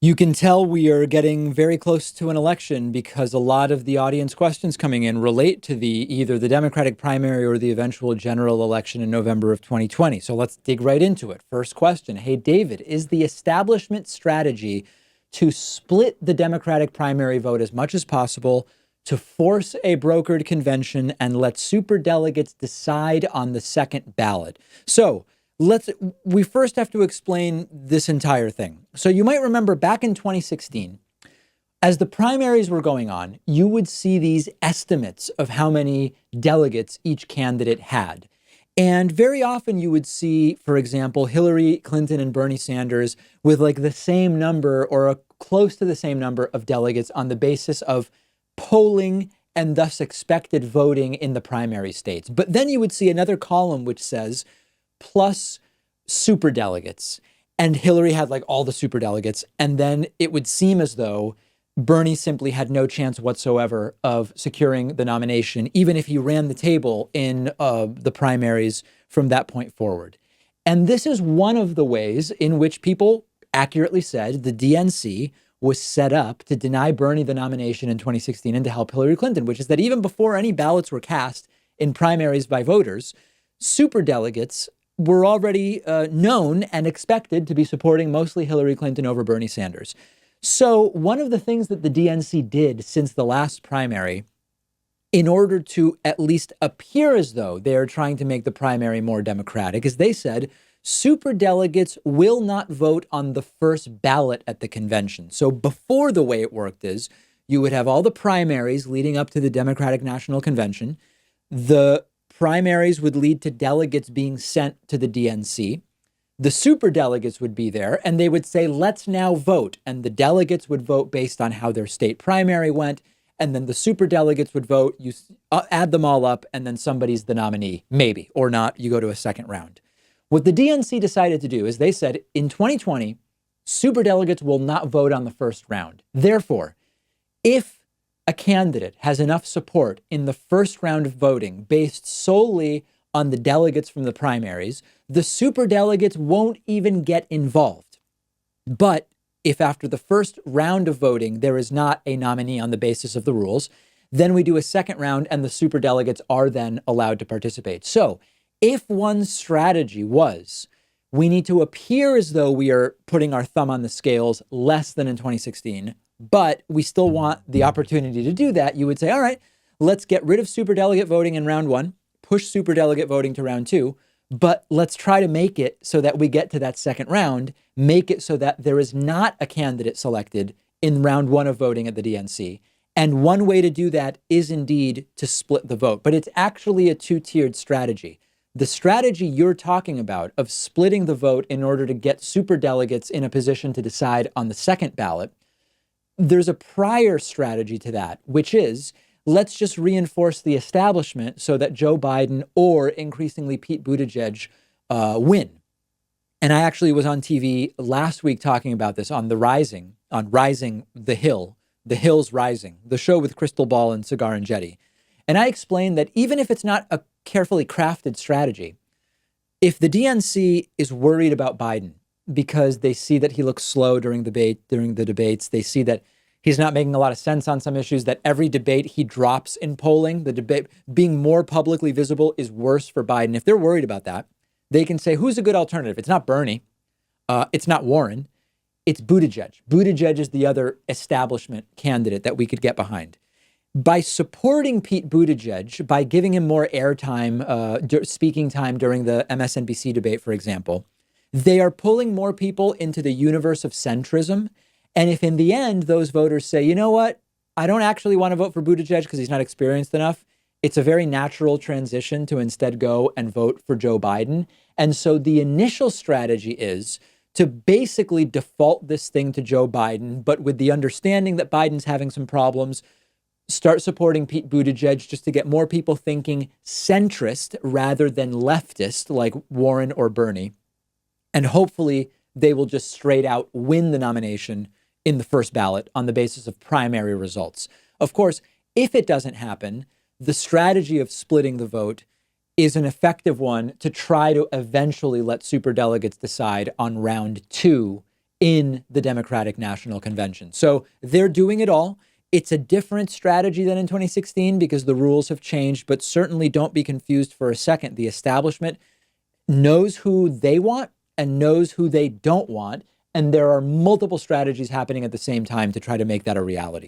You can tell we are getting very close to an election because a lot of the audience questions coming in relate to either the Democratic primary or the eventual general election in November of 2020. So let's dig right into it. First question. Hey, David, is the establishment strategy to split the Democratic primary vote as much as possible, to force a brokered convention and let superdelegates decide on the second ballot? So we first have to explain this entire thing. So you might remember back in 2016, as the primaries were going on, you would see these estimates of how many delegates each candidate had. And very often you would see, for example, Hillary Clinton and Bernie Sanders with like the same number or close to the same number of delegates on the basis of polling and thus expected voting in the primary states. But then you would see another column which says plus superdelegates. And Hillary had like all the superdelegates. And then it would seem as though Bernie simply had no chance whatsoever of securing the nomination, even if he ran the table in the primaries from that point forward. And this is one of the ways in which people accurately said the DNC was set up to deny Bernie the nomination in 2016 and to help Hillary Clinton, which is that even before any ballots were cast in primaries by voters, superdelegates were already known and expected to be supporting mostly Hillary Clinton over Bernie Sanders. So one of the things that the DNC did since the last primary, in order to at least appear as though they are trying to make the primary more democratic, is they said superdelegates will not vote on the first ballot at the convention. So before, the way it worked is you would have all the primaries leading up to the Democratic National Convention. The primaries would lead to delegates being sent to the DNC. The superdelegates would be there and they would say, let's now vote. And the delegates would vote based on how their state primary went. And then the superdelegates would vote, you add them all up, and then somebody's the nominee, maybe, or not, you go to a second round. What the DNC decided to do is they said in 2020, superdelegates will not vote on the first round. Therefore, if a candidate has enough support in the first round of voting based solely on the delegates from the primaries, the superdelegates won't even get involved. But if after the first round of voting, there is not a nominee on the basis of the rules, then we do a second round and the superdelegates are then allowed to participate. So if one strategy was, we need to appear as though we are putting our thumb on the scales less than in 2016, but we still want the opportunity to do that, you would say, all right, let's get rid of superdelegate voting in round one, push superdelegate voting to round two, but let's try to make it so that we get to that second round, make it so that there is not a candidate selected in round one of voting at the DNC. And one way to do that is indeed to split the vote, but it's actually a two-tiered strategy. The strategy you're talking about of splitting the vote in order to get superdelegates in a position to decide on the second ballot, there's a prior strategy to that, which is let's just reinforce the establishment so that Joe Biden or increasingly Pete Buttigieg win. And I actually was on TV last week talking about this on Rising the Hill, The Hill's Rising, the show with Crystal Ball and Cigar and Jetty. And I explained that even if it's not a carefully crafted strategy, if the DNC is worried about Biden because they see that he looks slow during the debates, they see that he's not making a lot of sense on some issues, that every debate he drops in polling, the debate being more publicly visible is worse for Biden. If they're worried about that, they can say, who's a good alternative? It's not Bernie. It's not Warren. It's Buttigieg. Buttigieg is the other establishment candidate that we could get behind. By supporting Pete Buttigieg, by giving him more airtime, speaking time during the MSNBC debate, for example, they are pulling more people into the universe of centrism. And if in the end, those voters say, you know what, I don't actually want to vote for Buttigieg because he's not experienced enough, it's a very natural transition to instead go and vote for Joe Biden. And so the initial strategy is to basically default this thing to Joe Biden, but with the understanding that Biden's having some problems, start supporting Pete Buttigieg just to get more people thinking centrist rather than leftist like Warren or Bernie. And hopefully they will just straight out win the nomination in the first ballot on the basis of primary results. Of course, if it doesn't happen, the strategy of splitting the vote is an effective one to try to eventually let superdelegates decide on round two in the Democratic National Convention. So they're doing it all. It's a different strategy than in 2016 because the rules have changed, but certainly don't be confused for a second. The establishment knows who they want and knows who they don't want. And there are multiple strategies happening at the same time to try to make that a reality.